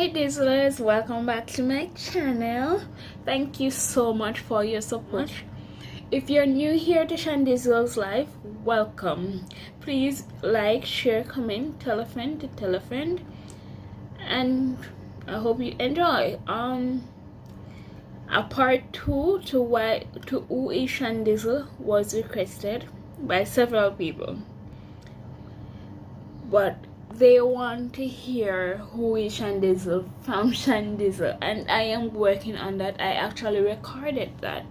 ShanDizzle's, welcome back to my channel. Thank you so much for your support. If you're new here to ShanDizzle's life, welcome. Please like, share, comment, tell a friend to tell a friend, and I hope you enjoy. A part 2 to Who is ShanDizzle was requested by several people, but they want to hear who is ShanDizzle from ShanDizzle, and I am working on that. I actually recorded that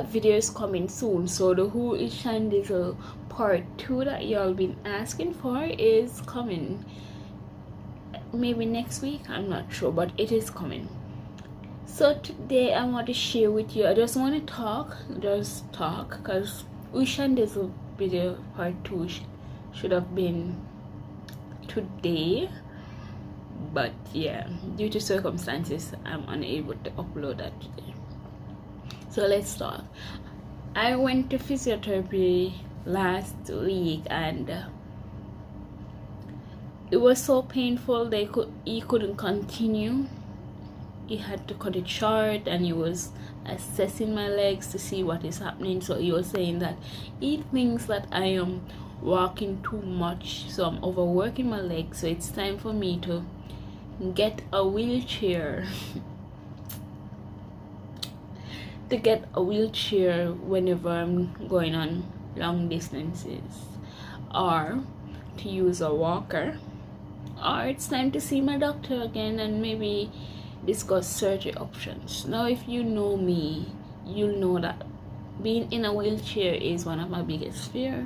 video is coming soon, so the Who is ShanDizzle part 2 that y'all been asking for is coming maybe next week, I'm not sure, but it is coming. So today I want to share with you, I just want to talk because Who is ShanDizzle video part 2 should have been today, but yeah, due to circumstances I'm unable to upload that today. So let's start. I went to physiotherapy last week and it was so painful. He couldn't continue. He had to cut it short, and he was assessing my legs to see what is happening. So he was saying that he thinks that I am walking too much, so I'm overworking my legs, so it's time for me to get a wheelchair whenever I'm going on long distances, or to use a walker, or it's time to see my doctor again and maybe discuss surgery options. Now if you know me, you'll know that being in a wheelchair is one of my biggest fears,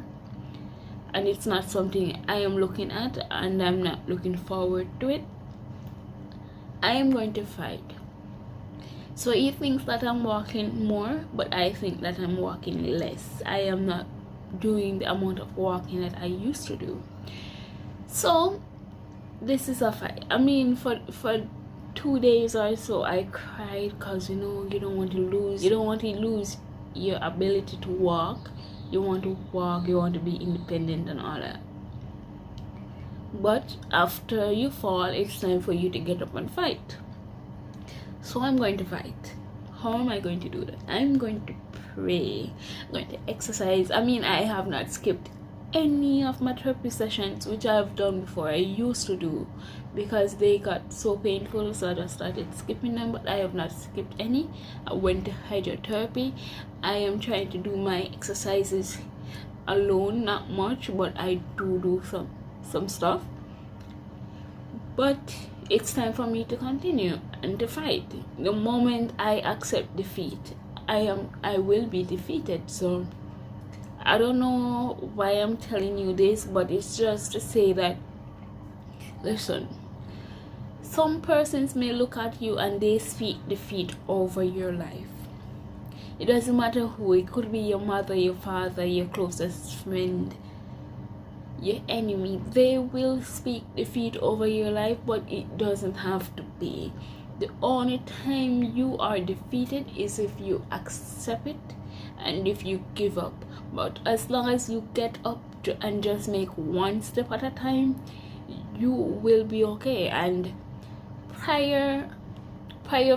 and it's not something I am looking at, and I'm not looking forward to it. I am going to fight. So he thinks that I'm walking more, but I think that I'm walking less. I am not doing the amount of walking that I used to do. So this is a fight. I mean, for 2 days or so I cried, because you don't want to lose your ability to walk. You want to walk, you want to be independent and all that. But after you fall, it's time for you to get up and fight. So I'm going to fight. How am I going to do that? I'm going to pray. I'm going to exercise. I mean, I have not skipped any of my therapy sessions, which I've done before. I used to do, because they got so painful, so I just started skipping them, but I have not skipped any. I went to hydrotherapy. I am trying to do my exercises alone, not much, but I do some stuff. But it's time for me to continue and to fight. The moment I accept defeat, I will be defeated. So I don't know why I'm telling you this, but it's just to say that, listen, some persons may look at you and they speak defeat over your life. It doesn't matter who. It could be your mother, your father, your closest friend, your enemy. They will speak defeat over your life, but it doesn't have to be. The only time you are defeated is if you accept it and if you give up. But as long as you get up and just make one step at a time, you will be okay. And prayer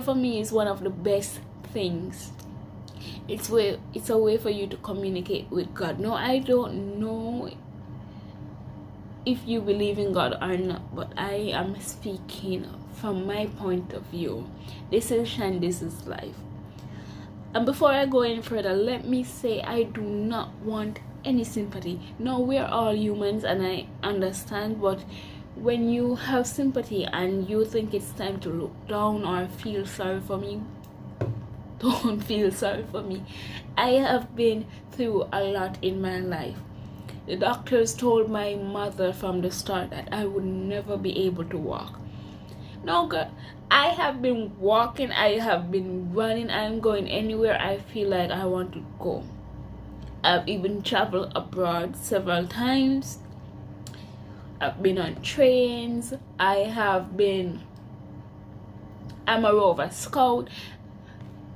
for me is one of the best things. It's a way for you to communicate with God. No, I don't know if you believe in God or not, but I am speaking from my point of view. This is ShanDizzle's life. And before I go any further, let me say I do not want any sympathy. No, we're all humans, and I understand, but when you have sympathy and you think it's time to look down or feel sorry for me, don't feel sorry for me. I have been through a lot in my life. The doctors told my mother from the start that I would never be able to walk. No, girl, I have been walking, I have been running, I'm going anywhere I feel like I want to go. I've even traveled abroad several times. I've been on trains. I'm a Rover Scout.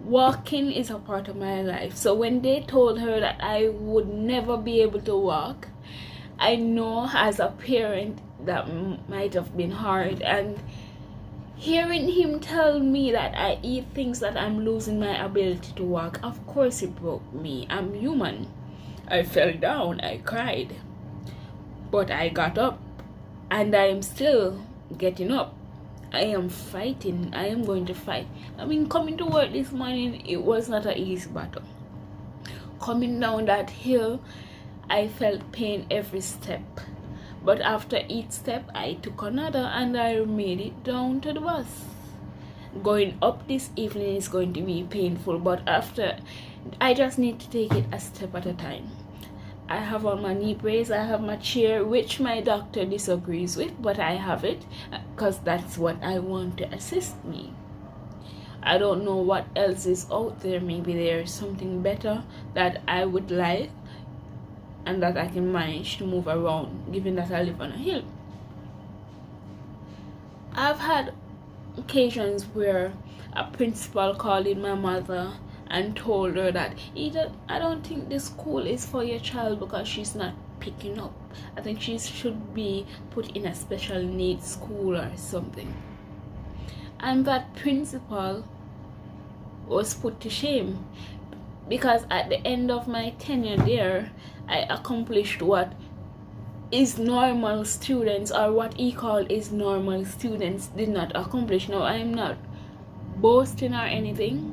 Walking is a part of my life. So when they told her that I would never be able to walk, I know as a parent that might have been hard, and Hearing him tell me that I eat things that I'm losing my ability to walk, of course it broke me. I'm human. I fell down, I cried. But I got up, and I am still getting up. I am fighting. I am going to fight. I mean, coming to work this morning, it was not an easy battle. Coming down that hill, I felt pain every step. But after each step, I took another and I made it down to the bus. Going up this evening is going to be painful, but after, I just need to take it a step at a time. I have on my knee brace, I have my chair, which my doctor disagrees with, but I have it because that's what I want to assist me. I don't know what else is out there. Maybe there's something better that I would like and that I can manage to move around, given that I live on a hill. I've had occasions where a principal called in my mother and told her that I don't think this school is for your child because she's not picking up. I think she should be put in a special needs school or something. And that principal was put to shame, because at the end of my tenure there, I accomplished what is normal students, or what he called is normal students, did not accomplish. Now, I'm not boasting or anything,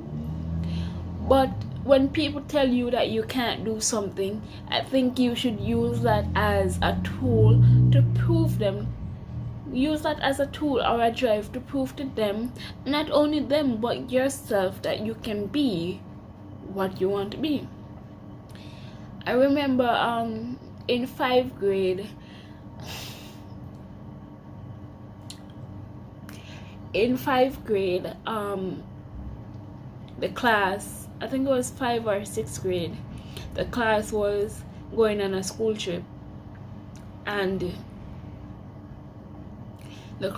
but when people tell you that you can't do something, I think you should use that as a tool to prove them. Use that as a tool or a drive to prove to them, not only them but yourself, that you can be what you want to be. I remember in 5th grade, the class, I think it was 5th or 6th grade, the class was going on a school trip, and the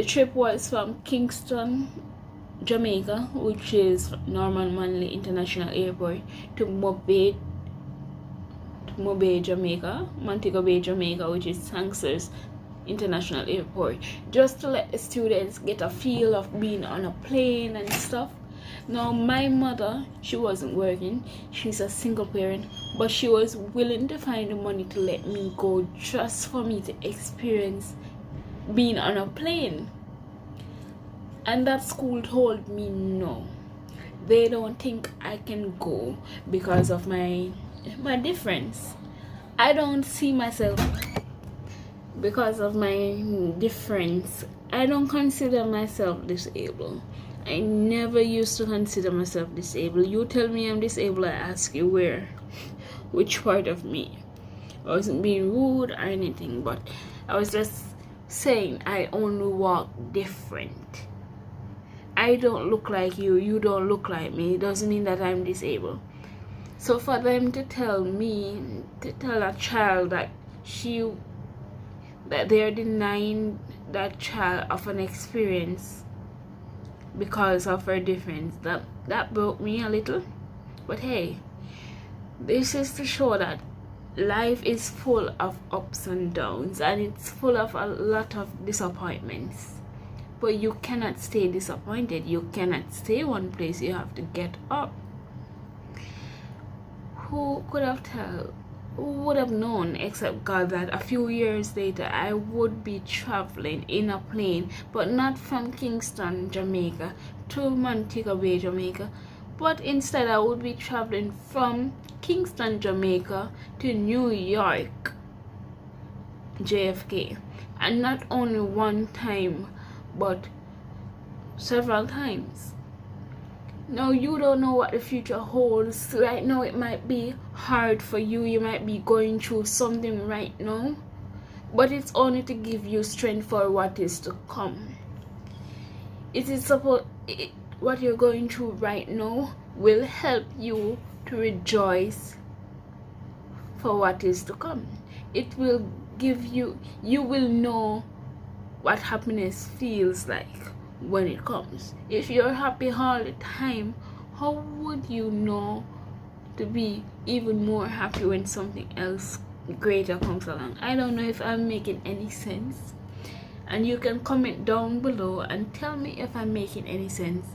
trip was from Kingston, Jamaica, which is Norman Manley International Airport, to Montego Bay, Jamaica, which is Sangster's International Airport, just to let the students get a feel of being on a plane and stuff. Now, my mother, she wasn't working, she's a single parent, but she was willing to find the money to let me go, just for me to experience being on a plane. And that school told me no, they don't think I can go because of my difference. I don't see myself, because of my difference, I don't consider myself disabled. I never used to consider myself disabled. You tell me I'm disabled, I ask you where, which part of me. I wasn't being rude or anything, but I was just saying I only walk different. I don't look like you, you don't look like me. It doesn't mean that I'm disabled. So for them to tell a child that they're denying that child of an experience because of her difference, that broke me a little. But hey, this is to show that life is full of ups and downs, and it's full of a lot of disappointments. But you cannot stay disappointed. You cannot stay one place. You have to get up. Who would have known except God that a few years later I would be traveling in a plane, but not from Kingston, Jamaica to Montego Bay, Jamaica, but instead I would be traveling from Kingston, Jamaica to New York, JFK. And not only one time, but several times. Now, you don't know what the future holds. Right now it might be hard for you, you might be going through something right now, but it's only to give you strength for what is to come. What you're going through right now will help you to rejoice for what is to come. It will give you will know what happiness feels like when it comes. If you're happy all the time, how would you know to be even more happy when something else greater comes along? I don't know if I'm making any sense. and you can comment down below and tell me if I'm making any sense.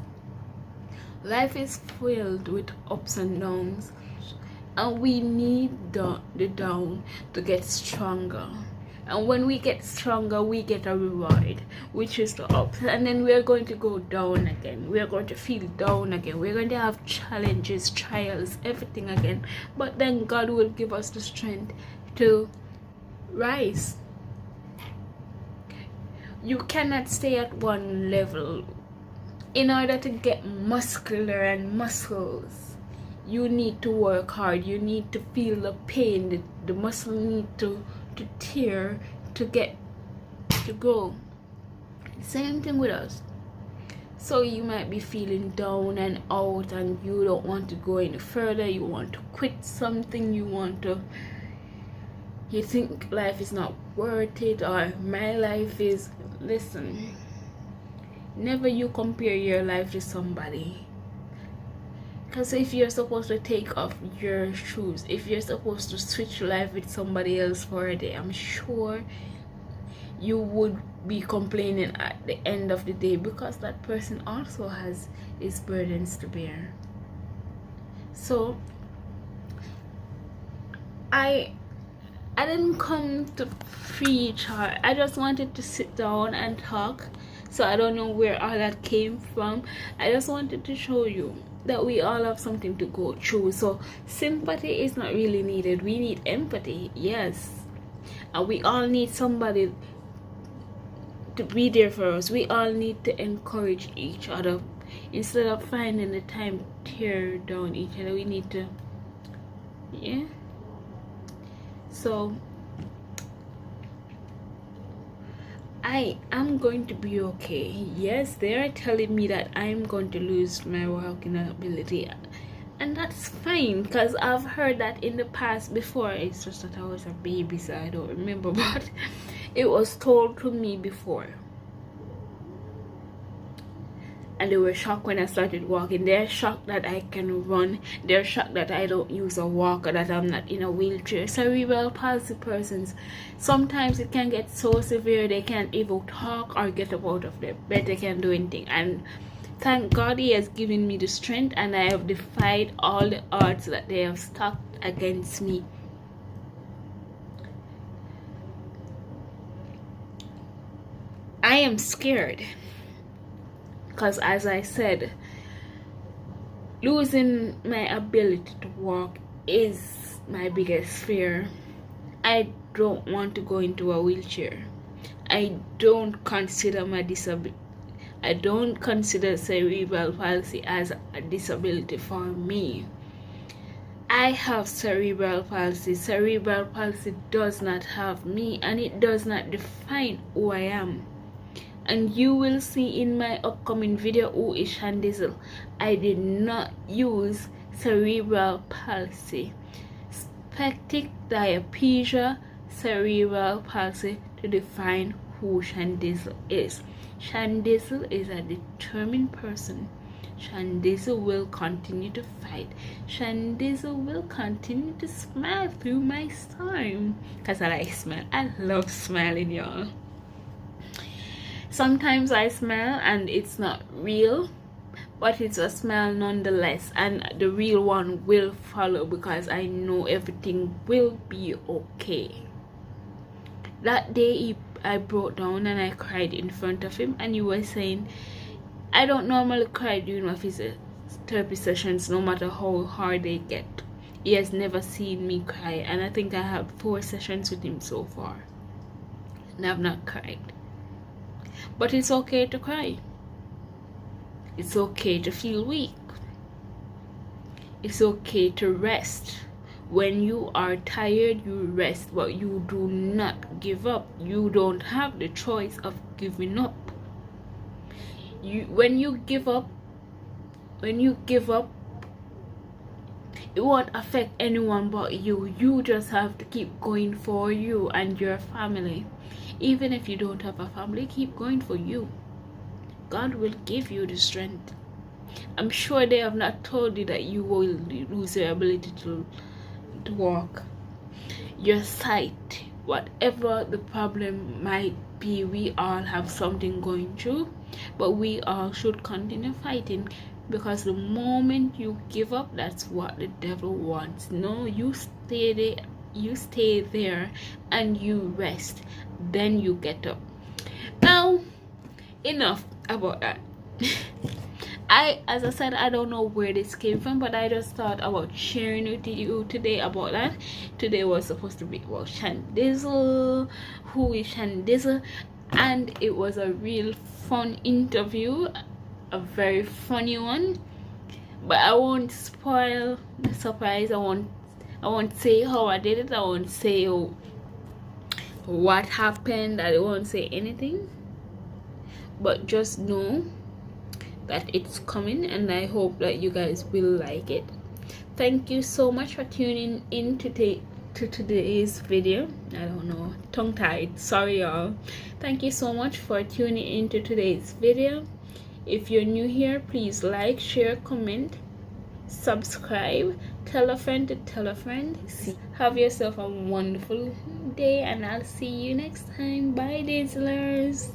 Life is filled with ups and downs, and we need the down to get stronger. And when we get stronger, we get a reward, which is the up. And then we're going to go down again. We're going to feel down again. We're going to have challenges, trials, everything again. But then God will give us the strength to rise. You cannot stay at one level. In order to get muscular and muscles, you need to work hard. You need to feel the pain. The muscle need to tear to get to grow. Same thing with us. So you might be feeling down and out, and you don't want to go any further. You want to quit something. You think life is not worth it, or my life is. Listen, never you compare your life to somebody. Because if you're supposed to take off your shoes, if you're supposed to switch life with somebody else for a day, I'm sure you would be complaining at the end of the day, because that person also has his burdens to bear. So I didn't come to preach, or I just wanted to sit down and talk. So I don't know where all that came from. I just wanted to show you that we all have something to go through. So sympathy is not really needed. We need empathy, yes, and we all need somebody to be there for us. We all need to encourage each other instead of finding the time to tear down each other. We need to, yeah. So I am going to be okay. Yes, they are telling me that I'm going to lose my walking ability, and that's fine, because I've heard that in the past before. It's just that I was a baby, so I don't remember, but it was told to me before. And they were shocked when I started walking. They're shocked that I can run. They're shocked that I don't use a walker, that I'm not in a wheelchair. Cerebral palsy persons, sometimes it can get so severe they can't even talk or get up out of their bed. They can't do anything. And thank God He has given me the strength, and I have defied all the odds that they have stacked against me. I am scared. Because as I said, losing my ability to walk is my biggest fear. I don't want to go into a wheelchair. I don't consider my disability. I don't consider cerebral palsy as a disability for me. I have cerebral palsy. Cerebral palsy does not have me, and it does not define who I am. And you will see in my upcoming video, Who is ShanDizzle? I did not use cerebral palsy, spastic diaplegia, cerebral palsy to define who ShanDizzle is. ShanDizzle is a determined person. ShanDizzle will continue to fight. ShanDizzle will continue to smile through my storm. Because I like smile. I love smiling, y'all. Sometimes I smile and it's not real, but it's a smile nonetheless, and the real one will follow, because I know everything will be okay. That day I broke down and I cried in front of him, and he was saying, I don't normally cry during my therapy sessions, no matter how hard they get. He has never seen me cry, and I think I have 4 sessions with him so far, and I've not cried. But it's okay to cry. It's okay to feel weak. It's okay to rest. When you are tired, you rest, but you do not give up. You don't have the choice of giving up. When you give up, it won't affect anyone but you. You just have to keep going for you and your family. Even if you don't have a family, keep going for you. God will give you the strength. I'm sure they have not told you that you will lose your ability to walk. Your sight whatever the problem might be, we all have something going through, but we all should continue fighting, because the moment you give up, that's what the devil wants. No, you stay there and you rest, then you get up. Now, enough about that. As I said, I don't know where this came from, but I just thought about sharing with you today about that. Today was supposed to be about ShanDizzle, who is ShanDizzle, and it was a real fun interview, a very funny one. But I won't spoil the surprise. I won't say how I did it. I won't say what happened. I won't say anything. But just know that it's coming, and I hope that you guys will like it. Thank you so much for tuning in to today's video. I don't know, tongue-tied, sorry y'all. Thank you so much for tuning into today's video. If you're new here, please like, share, comment, subscribe, tell a friend to tell a friend. Have yourself a wonderful day, and I'll see you next time. Bye, Dizzlers.